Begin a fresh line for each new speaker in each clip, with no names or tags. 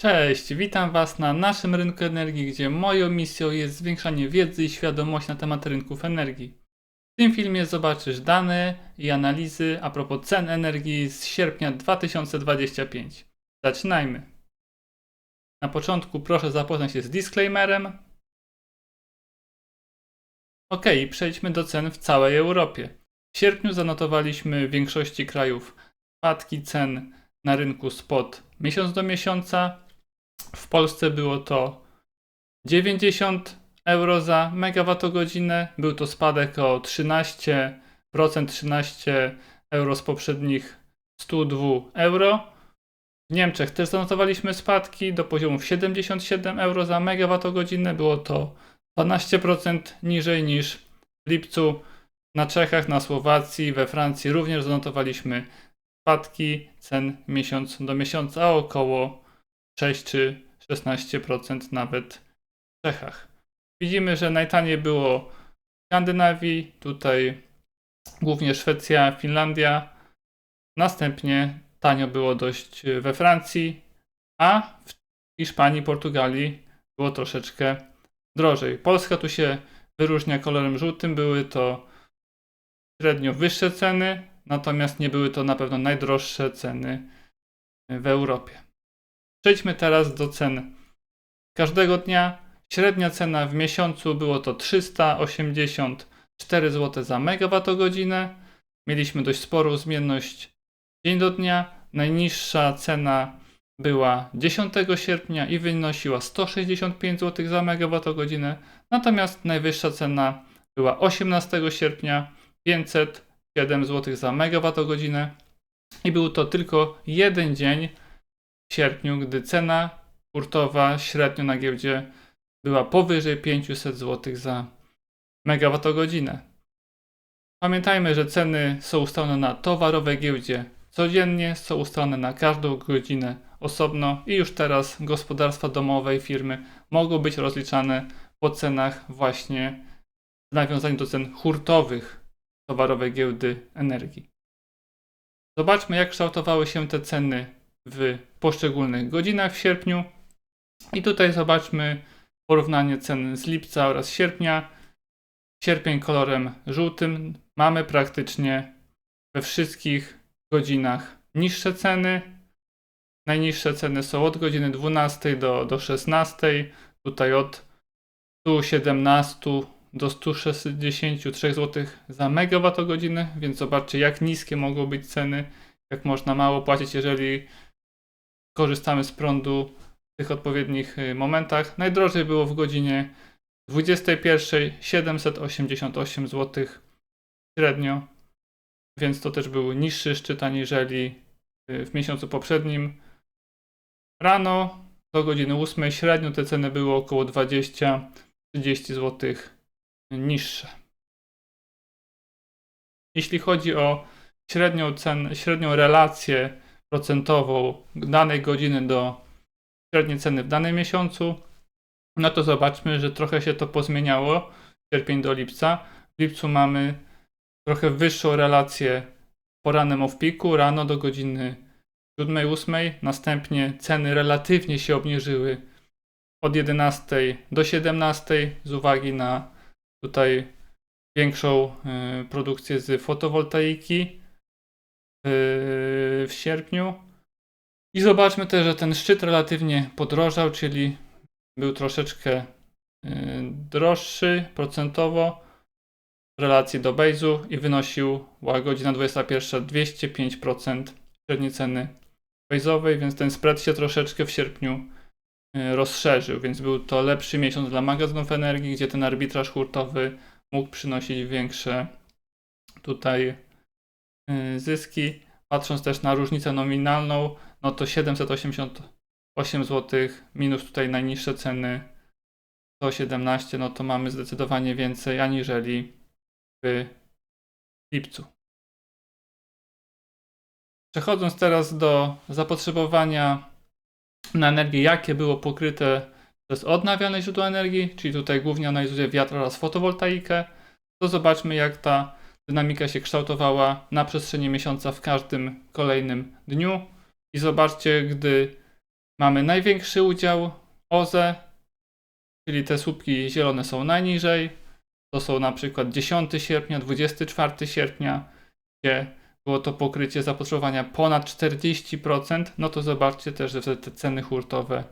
Cześć, witam Was na naszym rynku energii, gdzie moją misją jest zwiększanie wiedzy i świadomości na temat rynków energii. W tym filmie zobaczysz dane i analizy a propos cen energii z sierpnia 2025. Zaczynajmy. Na początku proszę zapoznać się z disclaimerem. Ok, przejdźmy do cen w całej Europie. W sierpniu zanotowaliśmy w większości krajów spadki cen na rynku spot miesiąc do miesiąca. W Polsce było to 90 euro za megawattogodzinę. Był to spadek o 13%, 13 euro z poprzednich 102 euro. W Niemczech też zanotowaliśmy spadki do poziomów 77 euro za megawattogodzinę. Było to 12% niżej niż w lipcu. Na Czechach, na Słowacji, we Francji również zanotowaliśmy spadki cen miesiąc do miesiąca o około 6 czy 16% nawet w Czechach. Widzimy, że najtaniej było w Skandynawii, tutaj głównie Szwecja, Finlandia. Następnie tanio było dość we Francji, a w Hiszpanii, Portugalii było troszeczkę drożej. Polska tu się wyróżnia kolorem żółtym, były to średnio wyższe ceny, natomiast nie były to na pewno najdroższe ceny w Europie. Przejdźmy teraz do cen każdego dnia. Średnia cena w miesiącu było to 384 zł za megawattogodzinę. Mieliśmy dość sporą zmienność dzień do dnia. Najniższa cena była 10 sierpnia i wynosiła 165 zł za megawattogodzinę. Natomiast najwyższa cena była 18 sierpnia 507 zł za megawattogodzinę. I był to tylko jeden dzień w sierpniu, gdy cena hurtowa średnio na giełdzie była powyżej 500 zł za megawattogodzinę. Pamiętajmy, że ceny są ustalone na towarowej giełdzie codziennie, są ustalone na każdą godzinę osobno i już teraz gospodarstwa domowe i firmy mogą być rozliczane po cenach właśnie w nawiązaniu do cen hurtowych towarowej giełdy energii. Zobaczmy, jak kształtowały się te ceny w poszczególnych godzinach w sierpniu. I tutaj zobaczmy porównanie cen z lipca oraz sierpnia. Sierpień kolorem żółtym. Mamy praktycznie we wszystkich godzinach niższe ceny. Najniższe ceny są od godziny 12 do 16. Tutaj od 117 do 163 zł za megawattogodzinę, więc zobaczcie, jak niskie mogą być ceny, jak można mało płacić, jeżeli korzystamy z prądu w tych odpowiednich momentach. Najdrożej było w godzinie 21 788 zł średnio, więc to też był niższy szczyt aniżeli w miesiącu poprzednim. Rano do godziny 8 średnio te ceny były około 20-30 zł niższe. Jeśli chodzi o średnią relację procentową danej godziny do średniej ceny w danym miesiącu, no to zobaczmy, że trochę się to pozmieniało sierpień do lipca. W lipcu mamy trochę wyższą relację porannym off-peaku, rano do godziny 7-8. Następnie ceny relatywnie się obniżyły od 11 do 17 z uwagi na tutaj większą produkcję z fotowoltaiki w sierpniu. I zobaczmy też, że ten szczyt relatywnie podrożał, czyli był troszeczkę droższy procentowo w relacji do base'u i wynosił godzina 21 205% średniej ceny base'owej, więc ten spread się troszeczkę w sierpniu rozszerzył, więc był to lepszy miesiąc dla magazynów energii, gdzie ten arbitraż hurtowy mógł przynosić większe tutaj zyski. Patrząc też na różnicę nominalną, no to 788 zł minus tutaj najniższe ceny 117, no to mamy zdecydowanie więcej aniżeli w lipcu. Przechodząc teraz do zapotrzebowania na energię, jakie było pokryte przez odnawialne źródła energii, czyli tutaj głównie analizuję wiatr oraz fotowoltaikę, to zobaczmy, jak ta dynamika się kształtowała na przestrzeni miesiąca w każdym kolejnym dniu. I zobaczcie, gdy mamy największy udział OZE, czyli te słupki zielone są najniżej. To są na przykład 10 sierpnia, 24 sierpnia, gdzie było to pokrycie zapotrzebowania ponad 40%. No to zobaczcie też, że te ceny hurtowe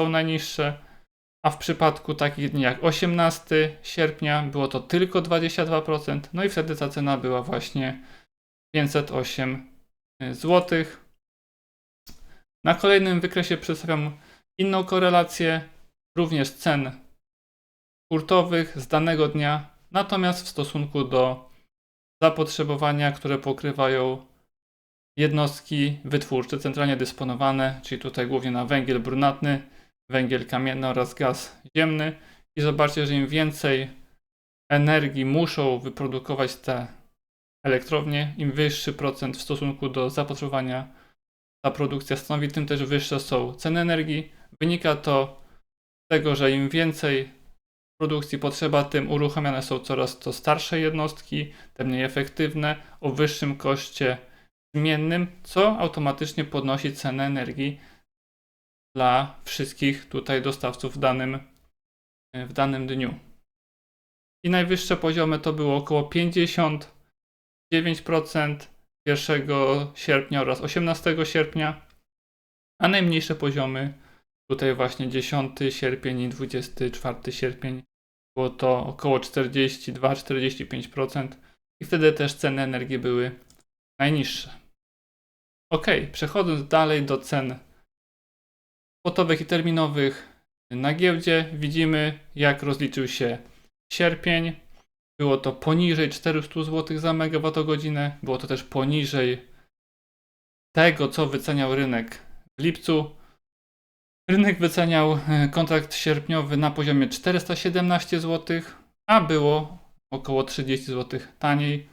są najniższe. A w przypadku takich dni jak 18 sierpnia było to tylko 22%. No i wtedy ta cena była właśnie 508 zł. Na kolejnym wykresie przedstawiam inną korelację, również cen hurtowych z danego dnia, natomiast w stosunku do zapotrzebowania, które pokrywają jednostki wytwórcze centralnie dysponowane, czyli tutaj głównie na węgiel brunatny, węgiel kamienny oraz gaz ziemny. I zobaczcie, że im więcej energii muszą wyprodukować te elektrownie, im wyższy procent w stosunku do zapotrzebowania ta produkcja stanowi, tym też wyższe są ceny energii. Wynika to z tego, że im więcej produkcji potrzeba, tym uruchamiane są coraz to starsze jednostki, te mniej efektywne, o wyższym koszcie zmiennym, co automatycznie podnosi cenę energii dla wszystkich tutaj dostawców w danym dniu. I najwyższe poziomy to było około 59% 1 sierpnia oraz 18 sierpnia, a najmniejsze poziomy tutaj właśnie 10 sierpień i 24 sierpień było to około 42-45% i wtedy też ceny energii były najniższe. Ok, przechodząc dalej do cen spotowych i terminowych na giełdzie, widzimy jak rozliczył się sierpień. Było to poniżej 400 zł za megawattogodzinę, było to też poniżej tego, co wyceniał rynek w lipcu. Rynek wyceniał kontrakt sierpniowy na poziomie 417 zł, a było około 30 zł taniej.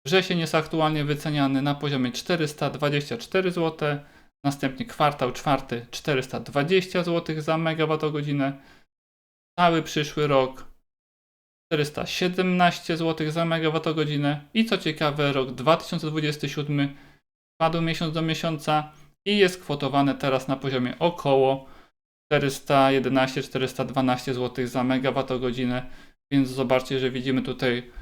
Wrzesień jest aktualnie wyceniany na poziomie 424 zł, następnie kwartał czwarty 420 zł za megawattogodzinę, cały przyszły rok 417 zł za megawattogodzinę i co ciekawe rok 2027 padł miesiąc do miesiąca i jest kwotowany teraz na poziomie około 411-412 zł za megawattogodzinę, więc zobaczcie, że widzimy tutaj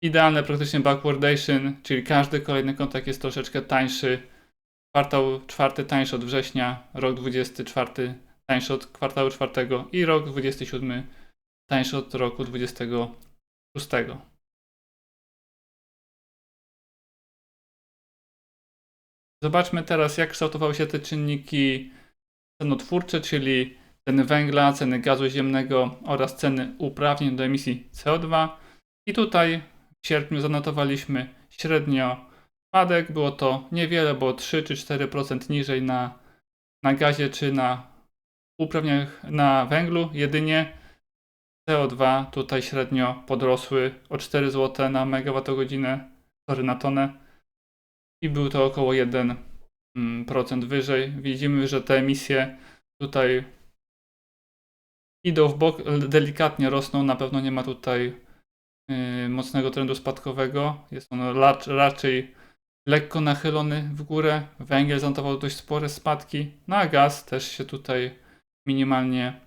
idealne praktycznie backwardation, czyli każdy kolejny kontrakt jest troszeczkę tańszy. Kwartał czwarty tańszy od września, rok 24 tańszy od kwartału czwartego i rok 27 tańszy od roku 26. Zobaczmy teraz, jak kształtowały się te czynniki cenotwórcze, czyli ceny węgla, ceny gazu ziemnego oraz ceny uprawnień do emisji CO2. I tutaj w sierpniu zanotowaliśmy średnio spadek. Było to niewiele, bo 3 czy 4% niżej na gazie czy na uprawnieniach na węglu. Jedynie CO2 tutaj średnio podrosły o 4 zł na megawattogodzinę, na tonę. I był to około 1% wyżej. Widzimy, że te emisje tutaj idą w bok, delikatnie rosną. Na pewno nie ma tutaj mocnego trendu spadkowego. Jest on raczej lekko nachylony w górę. Węgiel zanotował dość spore spadki, no a gaz też się tutaj minimalnie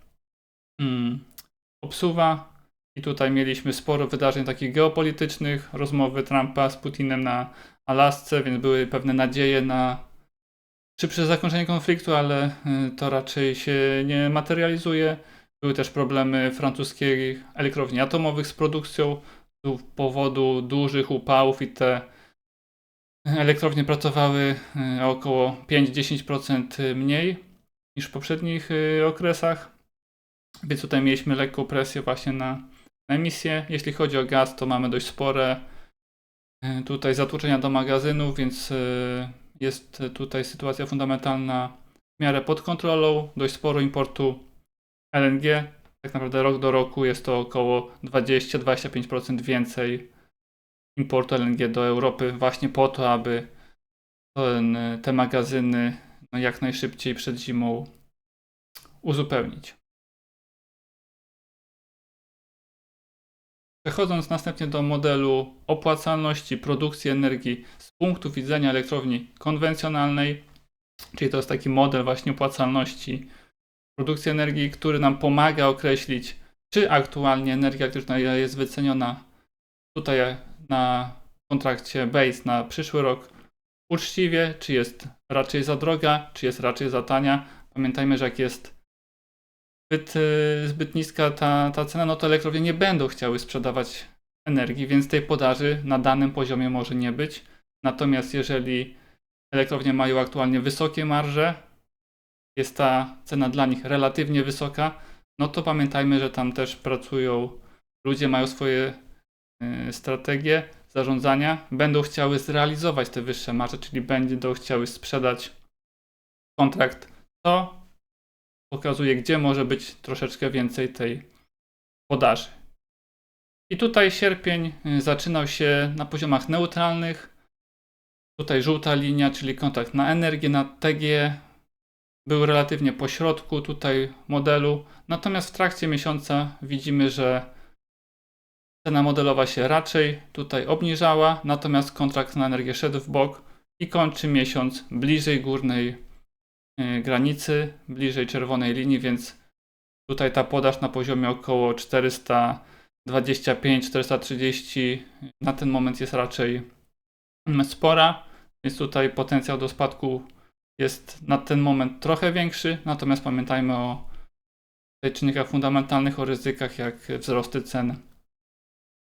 obsuwa. I tutaj mieliśmy sporo wydarzeń takich geopolitycznych, rozmowy Trumpa z Putinem na Alasce, więc były pewne nadzieje na szybsze zakończenie konfliktu, ale to raczej się nie materializuje. Były też problemy francuskich elektrowni atomowych z produkcją z powodu dużych upałów i te elektrownie pracowały około 5-10% mniej niż w poprzednich okresach, więc tutaj mieliśmy lekką presję właśnie na emisję. Jeśli chodzi o gaz, to mamy dość spore tutaj zatłoczenia do magazynów, więc jest tutaj sytuacja fundamentalna w miarę pod kontrolą. Dość sporo importu LNG. Tak naprawdę rok do roku jest to około 20-25% więcej importu LNG do Europy właśnie po to, aby te magazyny jak najszybciej przed zimą uzupełnić. Przechodząc następnie do modelu opłacalności produkcji energii z punktu widzenia elektrowni konwencjonalnej, Czyli to jest taki model właśnie opłacalności produkcji energii, który nam pomaga określić, czy aktualnie energia elektryczna jest wyceniona tutaj na kontrakcie base na przyszły rok uczciwie, czy jest raczej za droga, czy jest raczej za tania. Pamiętajmy, że jak jest zbyt niska ta cena, no to elektrownie nie będą chciały sprzedawać energii, więc tej podaży na danym poziomie może nie być. Natomiast jeżeli elektrownie mają aktualnie wysokie marże, jest ta cena dla nich relatywnie wysoka, no to pamiętajmy, że tam też pracują ludzie, mają swoje strategie zarządzania, będą chciały zrealizować te wyższe marże, czyli będą chciały sprzedać kontrakt, to pokazuje, gdzie może być troszeczkę więcej tej podaży. I tutaj sierpień zaczynał się na poziomach neutralnych. Tutaj żółta linia, czyli kontrakt na energię, na TG był relatywnie po środku tutaj modelu. Natomiast w trakcie miesiąca widzimy, że cena modelowa się raczej tutaj obniżała, natomiast kontrakt na energię szedł w bok i kończy miesiąc bliżej górnej granicy, bliżej czerwonej linii, więc tutaj ta podaż na poziomie około 425-430 na ten moment jest raczej spora, więc tutaj potencjał do spadku jest na ten moment trochę większy, natomiast pamiętajmy o czynnikach fundamentalnych, o ryzykach jak wzrosty cen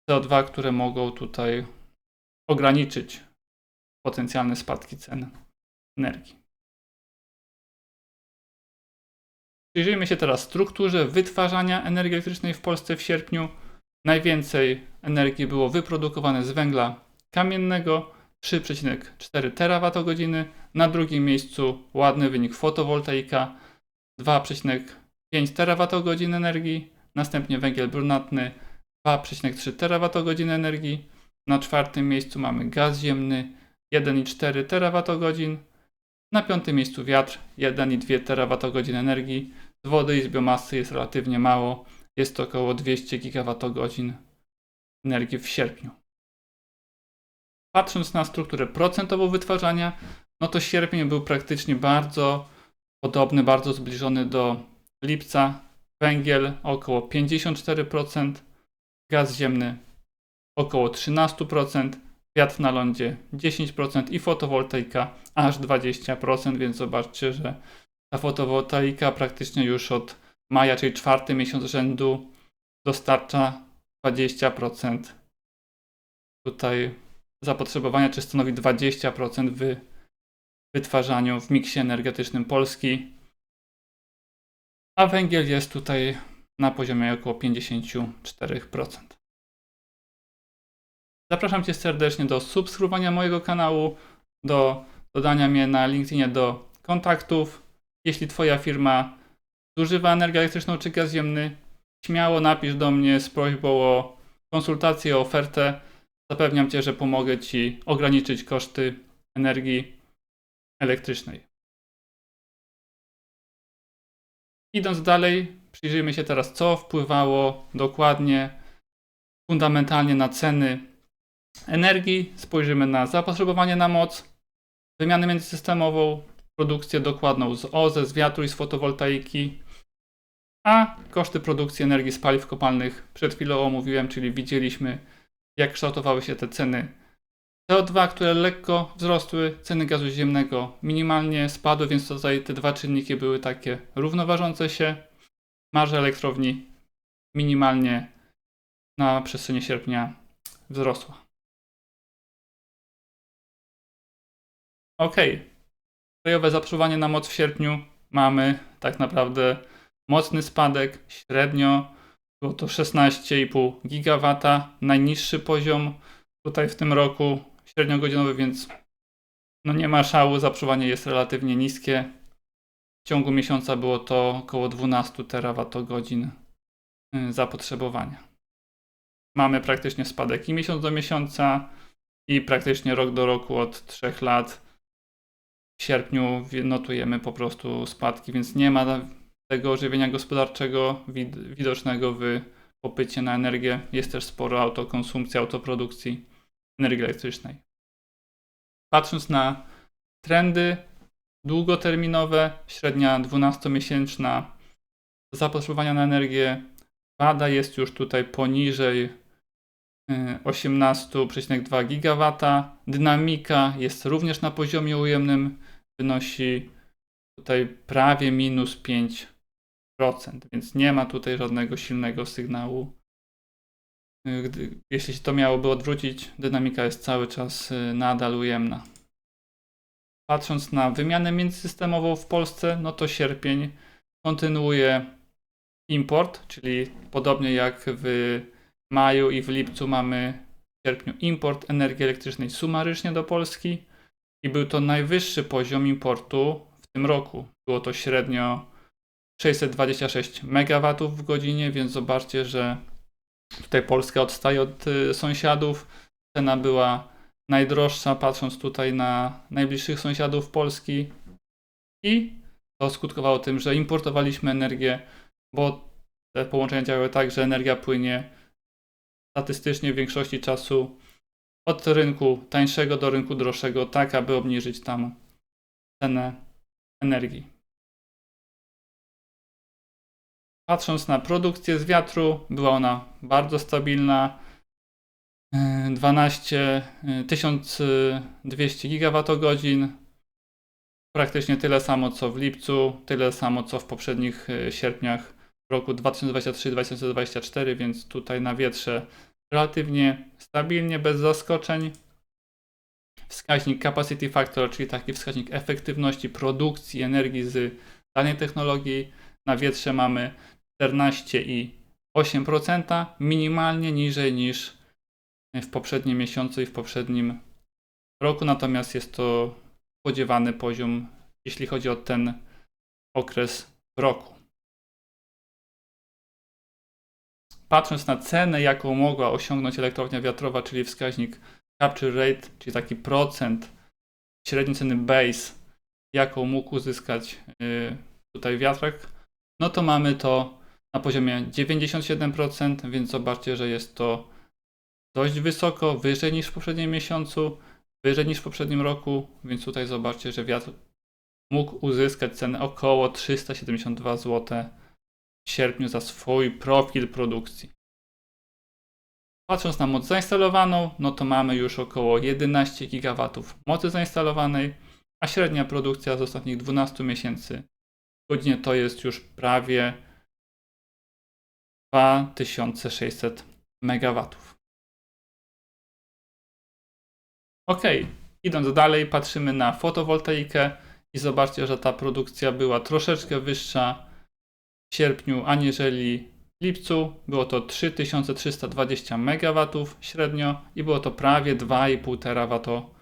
CO2, które mogą tutaj ograniczyć potencjalne spadki cen energii. Przyjrzyjmy się teraz strukturze wytwarzania energii elektrycznej w Polsce w sierpniu. Najwięcej energii było wyprodukowane z węgla kamiennego, 3,4 TWh. Na drugim miejscu ładny wynik fotowoltaika, 2,5 TWh energii. Następnie węgiel brunatny, 2,3 TWh energii. Na czwartym miejscu mamy gaz ziemny, 1,4 TWh. Na piątym miejscu wiatr, 1,2 TWh energii. Z wody i z biomasy jest relatywnie mało, jest to około 200 GWh energii w sierpniu. Patrząc na strukturę procentową wytwarzania, no to sierpień był praktycznie bardzo podobny, bardzo zbliżony do lipca. Węgiel około 54%, gaz ziemny około 13%, wiatr na lądzie 10% i fotowoltaika aż 20%, więc zobaczcie, że ta fotowoltaika praktycznie już od maja, czyli czwarty miesiąc rzędu dostarcza 20% tutaj zapotrzebowania, czy stanowi 20% w wytwarzaniu w miksie energetycznym Polski, a węgiel jest tutaj na poziomie około 54%. Zapraszam Cię serdecznie do subskrybowania mojego kanału, do dodania mnie na LinkedInie do kontaktów. Jeśli Twoja firma zużywa energię elektryczną czy gaz ziemny, śmiało napisz do mnie z prośbą o konsultację, o ofertę. Zapewniam Cię, że pomogę Ci ograniczyć koszty energii elektrycznej. Idąc dalej, przyjrzyjmy się teraz, co wpływało dokładnie, fundamentalnie na ceny energii. Spojrzymy na zapotrzebowanie na moc, wymianę międzysystemową, produkcję dokładną z OZE, z wiatru i z fotowoltaiki, a koszty produkcji energii z paliw kopalnych przed chwilą omówiłem, czyli widzieliśmy, jak kształtowały się te ceny CO2, które lekko wzrosły, ceny gazu ziemnego minimalnie spadły, więc tutaj te dwa czynniki były takie równoważące się. Marża elektrowni minimalnie na przestrzeni sierpnia wzrosła. Ok, krajowe zapotrzebowanie na moc w sierpniu mamy tak naprawdę mocny spadek, średnio było to 16,5 GW, najniższy poziom tutaj w tym roku średniogodzinowy, więc no nie ma szału, zapotrzebowanie jest relatywnie niskie. W ciągu miesiąca było to około 12 TWh zapotrzebowania. Mamy praktycznie spadek i miesiąc do miesiąca, i praktycznie rok do roku od 3 lat. W sierpniu notujemy po prostu spadki, więc nie ma tego ożywienia gospodarczego widocznego w popycie na energię. Jest też sporo autokonsumpcji, autoprodukcji energii elektrycznej. Patrząc na trendy, długoterminowe, średnia 12-miesięczna zapotrzebowania na energię pada, jest już tutaj poniżej 18,2 GW. Dynamika jest również na poziomie ujemnym, wynosi tutaj prawie minus 5%, więc nie ma tutaj żadnego silnego sygnału. Jeśli się to miałoby odwrócić, dynamika jest cały czas nadal ujemna. Patrząc na wymianę międzysystemową w Polsce, no to sierpień kontynuuje import, czyli podobnie jak w maju i w lipcu mamy w sierpniu import energii elektrycznej sumarycznie do Polski i był to najwyższy poziom importu w tym roku. Było to średnio 626 MW w godzinie, więc zobaczcie, że tutaj Polska odstaje od sąsiadów. Cena była najdroższa, patrząc tutaj na najbliższych sąsiadów Polski i to skutkowało tym, że importowaliśmy energię, bo te połączenia działały tak, że energia płynie statystycznie w większości czasu od rynku tańszego do rynku droższego, tak aby obniżyć tam cenę energii. Patrząc na produkcję z wiatru, była ona bardzo stabilna. 1200 GWh, praktycznie tyle samo co w lipcu, tyle samo co w poprzednich sierpniach roku 2023-2024, więc tutaj na wietrze relatywnie stabilnie, bez zaskoczeń. Wskaźnik capacity factor, czyli taki wskaźnik efektywności produkcji energii z danej technologii, na wietrze mamy 14,8%, minimalnie niżej niż w poprzednim miesiącu i w poprzednim roku, natomiast jest to spodziewany poziom, jeśli chodzi o ten okres roku. Patrząc na cenę, jaką mogła osiągnąć elektrownia wiatrowa, czyli wskaźnik capture rate, czyli taki procent średniej ceny base, jaką mógł uzyskać tutaj wiatrak, no to mamy to na poziomie 97%, więc zobaczcie, że jest to dość wysoko, wyżej niż w poprzednim miesiącu, wyżej niż w poprzednim roku, więc tutaj zobaczcie, że wiatr mógł uzyskać cenę około 372 zł w sierpniu za swój profil produkcji. Patrząc na moc zainstalowaną, no to mamy już około 11 GW mocy zainstalowanej, a średnia produkcja z ostatnich 12 miesięcy w godzinie to jest już prawie 2600 MW. Ok, idąc dalej, patrzymy na fotowoltaikę i zobaczcie, że ta produkcja była troszeczkę wyższa w sierpniu aniżeli w lipcu. Było to 3320 MW średnio i było to prawie 2,5 TWh.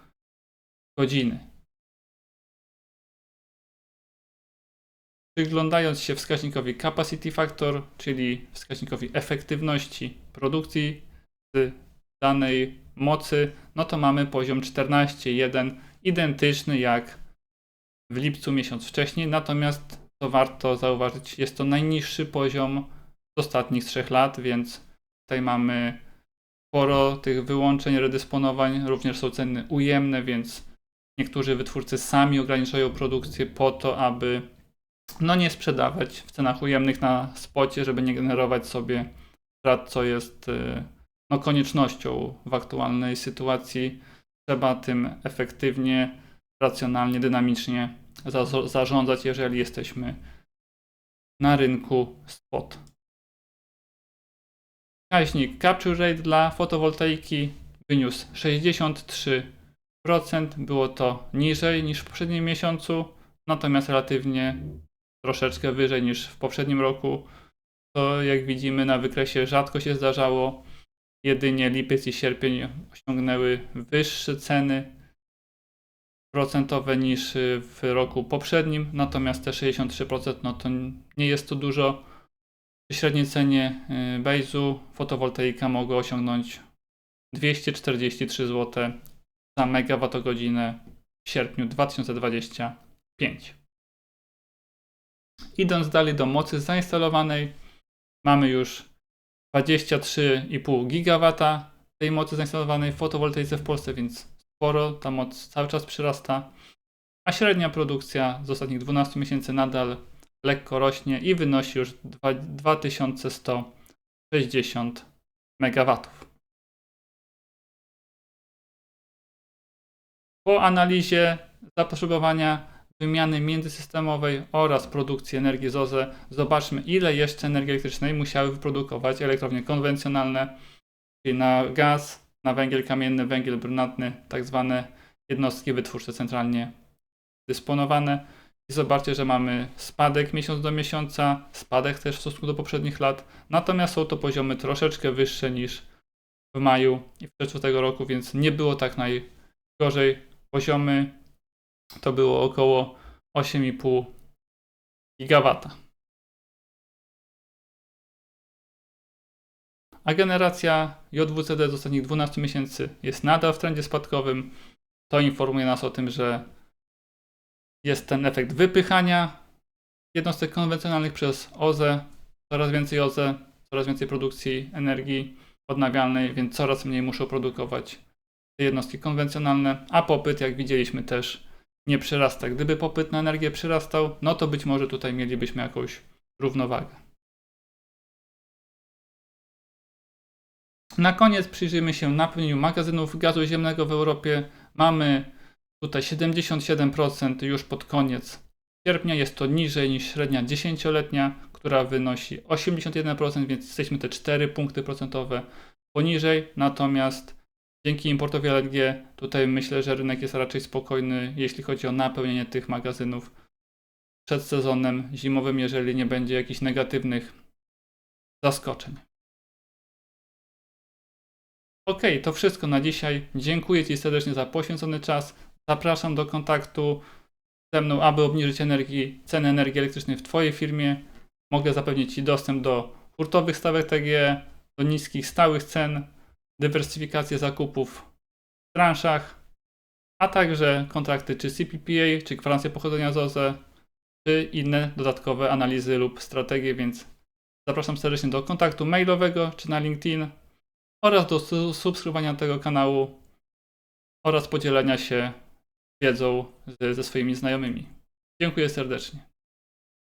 Przyglądając się wskaźnikowi capacity factor, czyli wskaźnikowi efektywności produkcji z danej mocy, no to mamy poziom 14,1, identyczny jak w lipcu miesiąc wcześniej, natomiast to warto zauważyć, jest to najniższy poziom z ostatnich 3 lat, więc tutaj mamy sporo tych wyłączeń, redysponowań, również są ceny ujemne, więc niektórzy wytwórcy sami ograniczają produkcję po to, aby nie sprzedawać w cenach ujemnych na spocie, żeby nie generować sobie strat, co jest koniecznością w aktualnej sytuacji. Trzeba tym efektywnie, racjonalnie, dynamicznie zarządzać, jeżeli jesteśmy na rynku spot. Wskaźnik capture rate dla fotowoltaiki wyniósł 63%. Było to niżej niż w poprzednim miesiącu, natomiast relatywnie troszeczkę wyżej niż w poprzednim roku. To jak widzimy na wykresie rzadko się zdarzało. Jedynie lipiec i sierpień osiągnęły wyższe ceny procentowe niż w roku poprzednim, natomiast te 63% no to nie jest to dużo. Przy średniej cenie base'u fotowoltaika mogła osiągnąć 243 zł za megawattogodzinę w sierpniu 2025. Idąc dalej do mocy zainstalowanej, mamy już 23,5 GW tej mocy zainstalowanej w fotowoltaice w Polsce, więc sporo, ta moc cały czas przyrasta. a średnia produkcja z ostatnich 12 miesięcy nadal lekko rośnie i wynosi już 2160 MW. Po analizie zapotrzebowania, wymiany międzysystemowej oraz produkcji energii z OZE zobaczmy, ile jeszcze energii elektrycznej musiały wyprodukować elektrownie konwencjonalne, czyli na gaz, na węgiel kamienny, węgiel brunatny, tak zwane jednostki wytwórcze centralnie dysponowane. I zobaczcie, że mamy spadek miesiąc do miesiąca, spadek też w stosunku do poprzednich lat, natomiast są to poziomy troszeczkę wyższe niż w maju i w czerwcu tego roku, więc nie było tak najgorzej. Poziomy to było około 8,5 GW. A generacja JWCD z ostatnich 12 miesięcy jest nadal w trendzie spadkowym. To informuje nas o tym, że jest ten efekt wypychania jednostek konwencjonalnych przez OZE, coraz więcej OZE, coraz więcej produkcji energii odnawialnej, więc coraz mniej muszą produkować te jednostki konwencjonalne, a popyt, jak widzieliśmy, też nie przyrasta. Gdyby popyt na energię przyrastał, no to być może tutaj mielibyśmy jakąś równowagę. Na koniec przyjrzyjmy się napełnieniu magazynów gazu ziemnego w Europie. Mamy tutaj 77% już pod koniec sierpnia. Jest to niżej niż średnia 10-letnia, która wynosi 81%, więc jesteśmy te 4 punkty procentowe poniżej. Natomiast dzięki importowi LNG tutaj myślę, że rynek jest raczej spokojny, jeśli chodzi o napełnienie tych magazynów przed sezonem zimowym, jeżeli nie będzie jakichś negatywnych zaskoczeń. Ok, to wszystko na dzisiaj. Dziękuję Ci serdecznie za poświęcony czas. Zapraszam do kontaktu ze mną, aby obniżyć ceny energii elektrycznej w Twojej firmie. Mogę zapewnić Ci dostęp do hurtowych stawek TGE, do niskich stałych cen, dywersyfikację zakupów w transzach, a także kontrakty czy CPPA, czy gwarancje pochodzenia z OZE, czy inne dodatkowe analizy lub strategie, więc zapraszam serdecznie do kontaktu mailowego czy na LinkedIn oraz do subskrybowania tego kanału oraz podzielenia się wiedzą ze swoimi znajomymi. Dziękuję serdecznie.